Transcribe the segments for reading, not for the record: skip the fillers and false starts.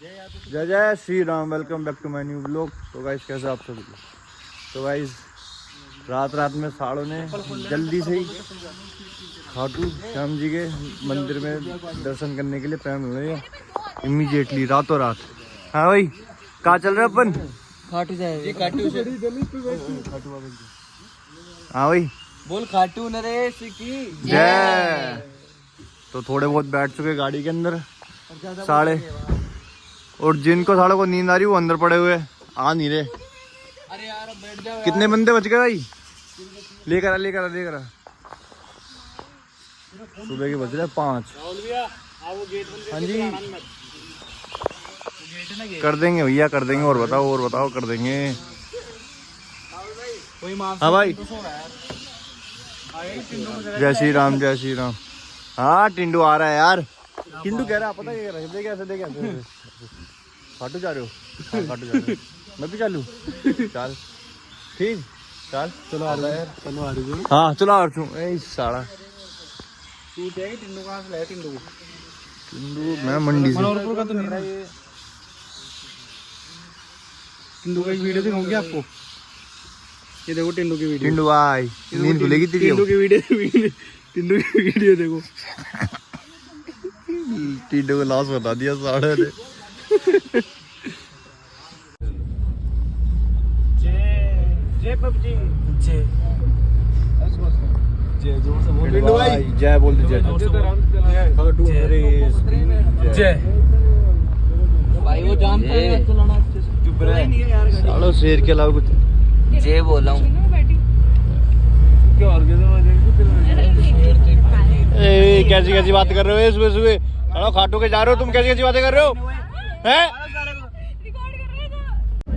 जय जय Shri Ram. Welcome back to my new blog. तो गाइस कैसे आप सभी। तो गाइस रात में साड़ों ने जल्दी से ही खाटू श्याम जी के मंदिर में दर्शन करने के लिए प्लान हो रहे हैं इमीडिएटली रातों रात। हाँ भाई कहाँ चल रहे अपन? खाटू जाए हाँ भाई बोल खाटू नरेश की जय। तो थोड़े बहुत बैठ चुके गाड़ी के अंदर साढ़े, और जिनको साढ़े को नींद आ रही वो अंदर पड़े हुए आ नहीं रहे। अरे यार बैठ जाओ। कितने बंदे बच गए भाई? लेकर आ। सुबह के बज रहे 5। हाँ जी कर देंगे भैया कर देंगे। और बताओ कर देंगे। हाँ भाई जय श्री राम जय श्री राम। हाँ टिंडू आ रहा है यार। टिंडू कह रहा है पता क्या कह रहा है? देख कैसे खाटू जा रहे हो? हाँ, खाटू जा रहे हो। मैं भी चालू चल ठीक चल चलो आ रहा है यार। चलो आ रही हूँ। हाँ चलो आ रहा हूँ। साड़ा टिंडू मैं मंडी से मनोहरपुर का तो नहीं रहा ये। टिंडू का एक वीडियो दिखाऊंगी आपको। ये देखो टिंडू की वीडियो। टिंडू भाई नींद खुलेगी तेरी। टिंडू की वीडियो देखो। टिंडू को लॉस बता दिया साढ़े ने। जय पबजी जय जोर से बोल। टिंडू भाई जय बोल दीजिए। जय भाई वो जानता है चलाना अच्छे से। चुप रहे सालो शेर के अलावा कुछ जय बोला हूँ। कैसी बात कर रहे हो सुबह? चलो खाटू के जा रहे हो तुम, कैसी बातें कर रहे हो हैं?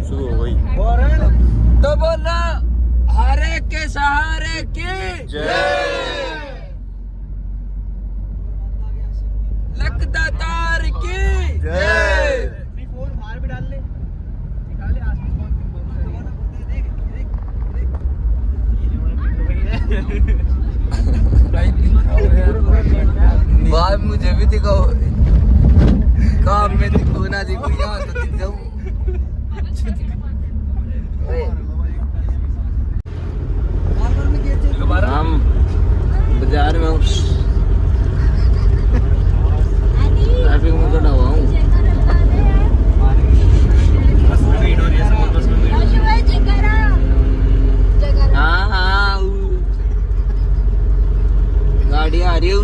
सुबह हो गई तो बोला हरे के सहारे की लगता तार की फोन बाहर भी डाल ले। बात मुझे भी दिखाओ। काम में दिखो ना दिखो यहाँ तो दिख जाऊँ। हम बाजार में ट्रैफिक में खड़ा हुआ हूँ। हाँ गाड़ी आ रही है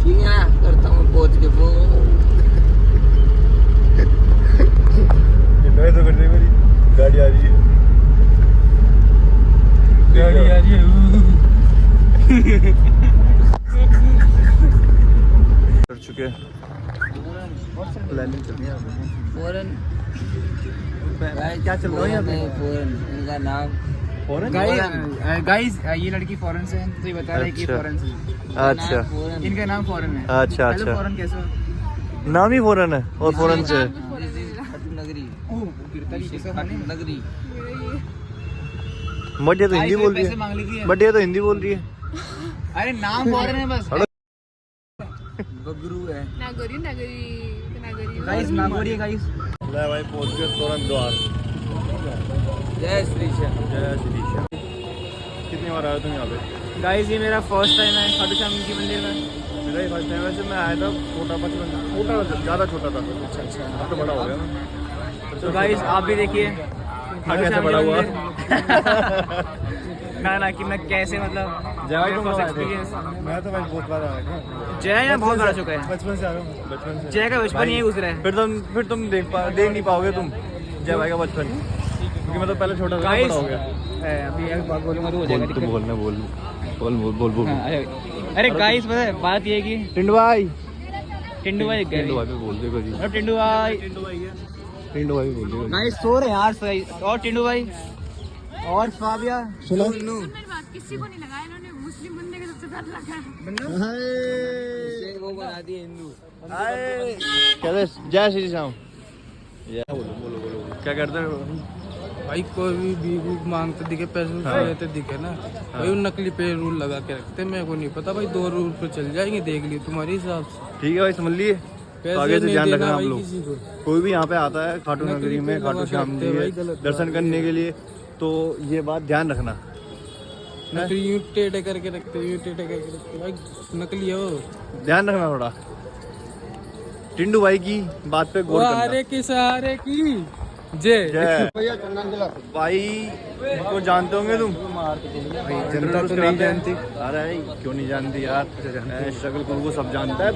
ठीक है। करता हूँ पहुँच के फोन। तो कर मेरी गाड़ी आ रही है। कर चुके प्लानिंग चल रही है फॉरेन क्या चल रहा है यहाँ पे? फॉरेन इनका नाम फॉरेन गाइस ये लड़की फॉरेन से है तो ये बता रहा है कि अच्छा। फॉरेन से। अच्छा इनका नाम फॉरेन है। अच्छा हेलो अच्छा फॉरेन कैसे हो? नाम ही फॉरेन है और फॉरेन से नगरी नगरी बट ये तो हिंदी बोल रही पैसे मांग ली थी। है। बट ये तो हिंदी बोल रही है। अरे नाम फॉरेन है बस। बगरू है नागोरी गाइस नागोरी है गाइस। ले भाई पहुंच गए तुरंत द्वार। जय श्री श्याम। जय श्री श्याम। कितनी बार आए तुम यहाँ पे? गाइस ये मेरा फर्स्ट टाइम है खाटू श्याम जी मंदिर में। मेरा ही फर्स्ट टाइम। वैसे मैं आया था छोटा ज़्यादा छोटा था। अच्छा अब तो बड़ा हो गया ना। तो गाइस आप भी देखिए खाटू कैसे श्याम बड़ा जी हुआ? मंदिर। ना कि मैं कैसे मतलब जय तुम फर्स्ट आए थे? एक्सपीरियंस। मैं तो भाई बहुत बार आया था। जय यहाँ बहुत बड़ा चुका है। बचपन से आ रहा हूँ। बचपन से जय का बचपन यही गुजरा है। फिर तुम देख नहीं पाओगे तुम जय भाई का बचपन, क्योंकि मैं तो पहले छोटा था गाइस बड़ा हो गया। अभी एक बात बोलूंगा तो हो जाएगा दिक्कत। बोल हाँ, अरे गाइस पता है बात ये है कि टिंडू भाई टिंडू भाई पे बोल देखो जी। टिंडू भाई टिंडू भाई बोल देखो। गाइस सो रहे हैं यार सही। और टिंडू भाई और स्वाबिया सुनो किसी को नहीं लगा, इन्होंने मुस्लिम बंदे के सबसे डर लगा। वो बना दिए हिंदू। कहते जय श्री राम। बोलो क्या करते हो भाई? कोई भी भीख मांगते दिखे, पैसे लेते दिखे ना भाई, उन नकली पे रूल लगा के रखते। मेरे को नहीं पता भाई, 2 रूल पे चल जाएंगे, देख लियो तुम्हारे हिसाब से। ठीक है भाई समझ लिए। तो आगे से नहीं ध्यान देना रखना आप भाई लोग। किसी को। कोई भी यहाँ पे आता है खाटू नकली नगरी में, तेल खाटू लगा श्याम सकते जी हैं भाई, के गलत दर्शन बात करने है। के लिए, तो ये बात ध्यान रखना। नकली यूं टेढ़े करके रखते, यूं टेढ़े करके रखते भाई, नकली है वो। ध्यान रखना थोड़ा। टिंडू भाई की बात पे वो गौर करना। आरे की सहारे की जय। जय भाई को जानते होंगे तुम? जनता तो नहीं जानती। अरे क्यों नहीं जानती यार, शक्ल गुरु को सब जानता है,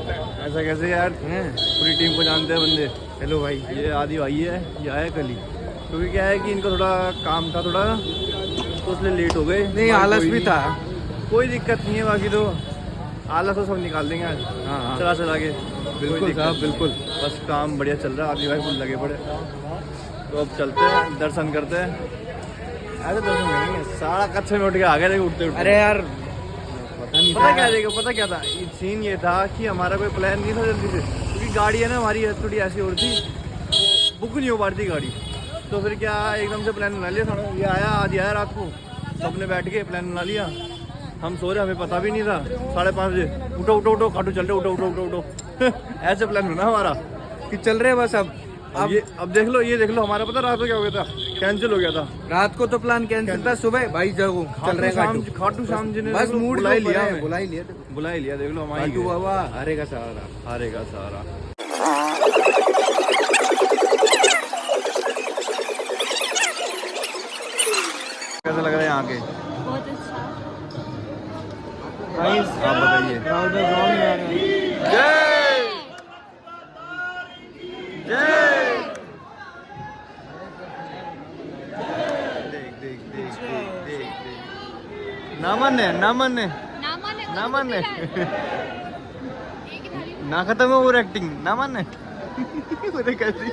ऐसा कैसे यार? पूरी टीम को जानते हैं बंदे। हेलो भाई, ये आदि भाई है, ये आया कल ही, क्योंकि क्या है कि इनको थोड़ा काम था थोड़ा, तो इसलिए लेट हो गए। नहीं आलस भी था। कोई दिक्कत नहीं है, बाकी तो आलस तो सब निकाल देंगे आज। हाँ। चला चला के बिल्कुल साहब, बिल्कुल। बस काम बढ़िया चल रहा है, आदि भाई फुल लगे पड़े। तो अब चलते हैं, दर्शन करते हैं। ऐसे दर्शन करेंगे, सारा कच्चे में उठ के आ गए थे उठते उठते। अरे यार पता क्या था सीन? ये था कि हमारा कोई प्लान नहीं था जल्दी से, क्योंकि गाड़ी है ना हमारी थोड़ी ऐसी हो रही थी, बुक नहीं हो पा रही थी गाड़ी। तो फिर क्या एकदम से प्लान बना लिया। ये आया आदि आया रात को, सबने बैठ के प्लान बना लिया। हम सो रहे, हमें पता भी नहीं था। 5:30 बजे उठो उठो उठो, खाटू चल रहे, उठो उठो उठो उठो ऐसे प्लान बना हमारा कि चल रहे बस। अब देख लो, ये देख लो, हमारा पता रात को क्या हो गया था, कैंसिल हो गया था। रात को तो प्लान कैंसिल था, सुबह भाई जागो चल रहे हैं खाटू श्याम जी ने बस मूड बुला ही लिया है, हमें। बुला ही लिया। बुला ही लिया, देख लो हमारी खाटू बाबा हारे का सहारा। हारे का सहारा। कैसा लग रहा है यहाँ के? बहुत अच्छा। आप बताइए। जय जय। देख देख देख देख देख, ना माने ना माने ना माने, ना खत्म है और एक्टिंग, ना माने। कैसी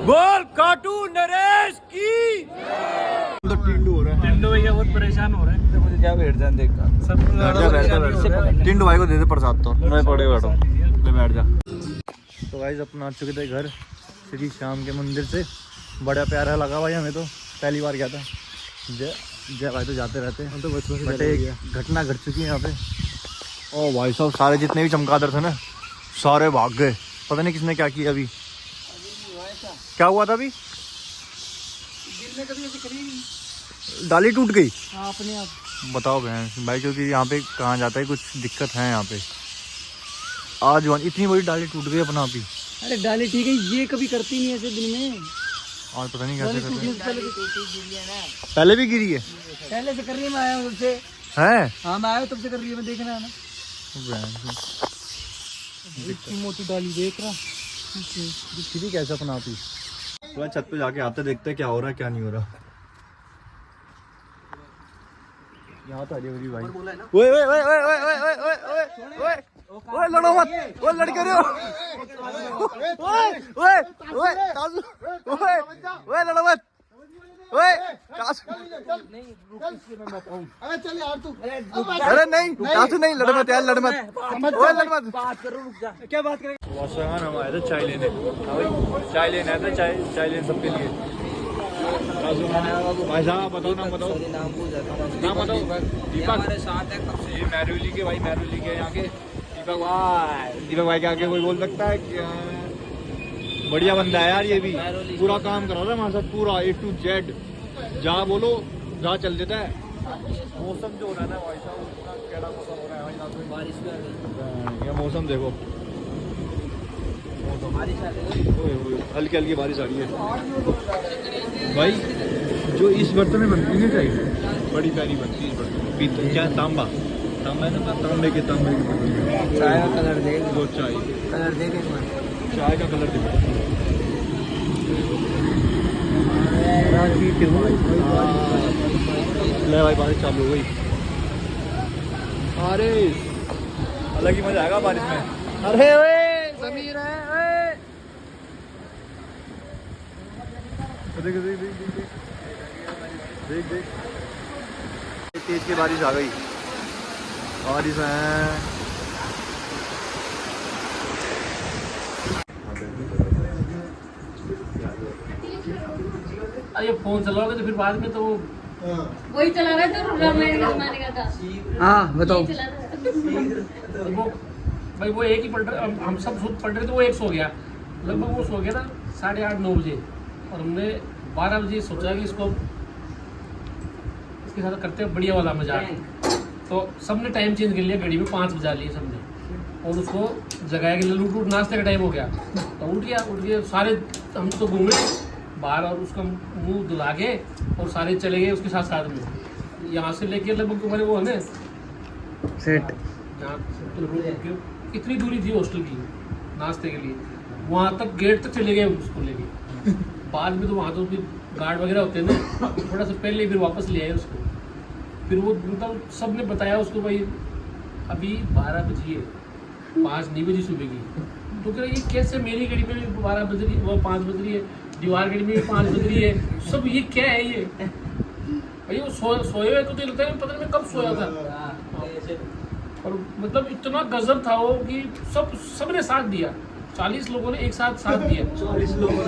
बोल काटू नरेश की। तो टिंडू हो रहा है, टिंडो भैया बहुत परेशान हो रहे हैं। मुझे क्या बैठ जान देखा टिंडू भाई को दे दे प्रसाद, तो मैं पड़े बैठो, ले बैठ जा। तो गाइस अपना आ चुके थे घर श्री श्याम के मंदिर से। बड़ा प्यारा लगा भाई हमें, तो पहली बार गया था। जय भाई तो जाते रहते हैं, तो बचपन से। बट एक घटना घट चुकी है यहाँ पे। ओ भाई साहब, सारे जितने भी चमगादड़ थे ना, सारे भाग गए। पता नहीं किसने क्या किया। अभी क्या हुआ था? अभी डाली टूट गई अपने आप। बताओ बहन भाई, क्योंकि यहाँ पे कहाँ जाता है, कुछ दिक्कत है यहाँ पे। आज इतनी बड़ी डाली टूट गई अपना आप ही। अरे डाली ठीक है, ये कभी करती नहीं ऐसे दिन में। और पता नहीं कैसे करते हैं। पहले भी गिरी है? पहले से कर रही है, मैं आया हूँ उससे। है? हाँ मैं आया तब से कर रही है, मैं देखना है ना। इतनी मोटी डाली देख रहा। गिरी कैसे अपना आप ही? तो छत पे जाके आते देखते हैं क्या हो रहा है क्या नहीं हो रहा। यहाँ तो हरी भाई। ओए ओए ओए ओए ओए ओए ओए ओए ओए ओए, लड़ो मत, ओए लड़के रहे हो। ओए ओए ओए ताजू, ओए ओए लड़ो मत, ओए ताजू। अरे नहीं ताजू नहीं, लड़ मत यार, लड़ मत, ओए लड़ मत। बात करो, रुक जा। क्या बात करेंगे? वासवान हम आए थे चाय लेने। चाय लेने आए थे, चाय लेने सबके लिए। भाई साहब बताओ नाम बताओ। नाम बताओ। दीपक हमारे साथ है कब से? मैरूली के भाई, मैरूली के यहाँ के दीपक भाई के आगे कोई बोल सकता है क्या? बढ़िया बंदा है यार ये भी, पूरा काम करा रहा है हमारे साथ, पूरा A to Z। जहाँ बोलो जहाँ चल देता है। मौसम जो हो रहा है ना भाई साहब, इतना कैड़ा मौसम हो रहा है भाई, बारिश भी आ गई। ये मौसम देखो, हल्की हल्की बारिश आ रही है भाई। जो इस बर्तन में बनती है चाय, बड़ी प्यारी बनती है इस बर्तन में। क्या तांबा, तांबा है ना, तांबे के बर्तन। चाय का कलर दे दो चाय कलर दे चाय का कलर देखो। ले भाई बारिश चालू हो गई। अरे अलग ही मजा आएगा बारिश में। अरे ओए समीर है, देख देख देख देख देख देख, तेज की बारिश आ गई। बारिश है। अरे फोन चलाओगे तो फिर बाद में तो वही चला रहा था, रामायण का जमाने का था। हाँ बताओ। यही चला रहा था। भाई वो एक ही पढ़ रहे, हम सब पढ़ रहे थे, वो एक सो गया लगभग, वो सो गया ना 8:30-9 बजे, और हमने 12 बजे सोचा कि इसको इसके साथ करते हैं बढ़िया वाला मजाक। तो सबने टाइम चेंज कर लिया, घड़ी में 5 बजा लिए सबने, और उसको जगाया कि लल्लू टूट नाश्ते का टाइम हो गया। तो उठ गया सारे, हम तो घूमे बाहर, और उसका मुंह धुला के और सारे चले गए उसके साथ में। यहाँ से लेके लगभग तुम्हारे वो है ना सेट, कितनी दूरी थी हॉस्टल की नाश्ते के लिए, वहाँ तक गेट तक चले गए उसको लेके। बाद में तो वहाँ तो फिर गार्ड वगैरह होते हैं ना, थोड़ा सा पहले फिर वापस ले आए उसको। फिर वो मतलब सब ने बताया उसको, भाई अभी 12 बजी है, 5 नहीं बजी सुबह की। तो कह रहा ये कैसे, मेरी गाड़ी में भी 12 बज रही, वो 5 बज रही है, दीवार गाड़ी में भी 5 बज रही है, सब ये क्या है ये भाई। वो सोए हुए तो लगता है पता नहीं मैं कब सोया था। और मतलब इतना गजब था वो कि सबने साथ दिया, 40 लोगों ने एक साथ दिया। 40 लोगों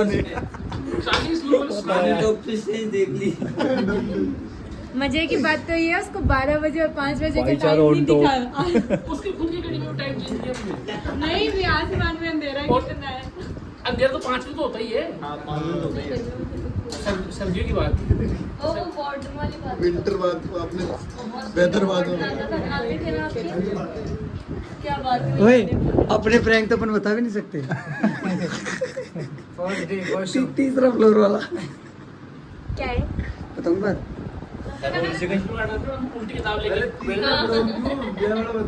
ने देख ली। मजे की बात तो ये है उसको 12 बजे और 5 बजे का भाईचारा टाइम on नहीं top। दिखा। उसकी खुद की गाड़ी में टाइम चेंज किया हमने। नहीं भी आसमान में अंधेरा कितना है। अंधेरा तो 5 बजे तो होता ही है। सर्दियों की बात, वो वार्ड वाली बात। विंटर बाद आपने वेदर बाद आते थे ना आपके? क्या बात हुई? ओए अपने प्रैंक तो अपन बता भी नहीं सकते। तीसरा फ्लोर वाला क्या है? बताऊंगा। उल्टी किताब लेके वो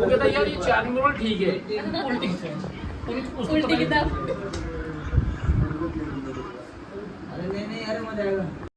कहता यार ये 4 नंबर ठीक है, उल्टी किताब। अरे नहीं यार मजा आएगा।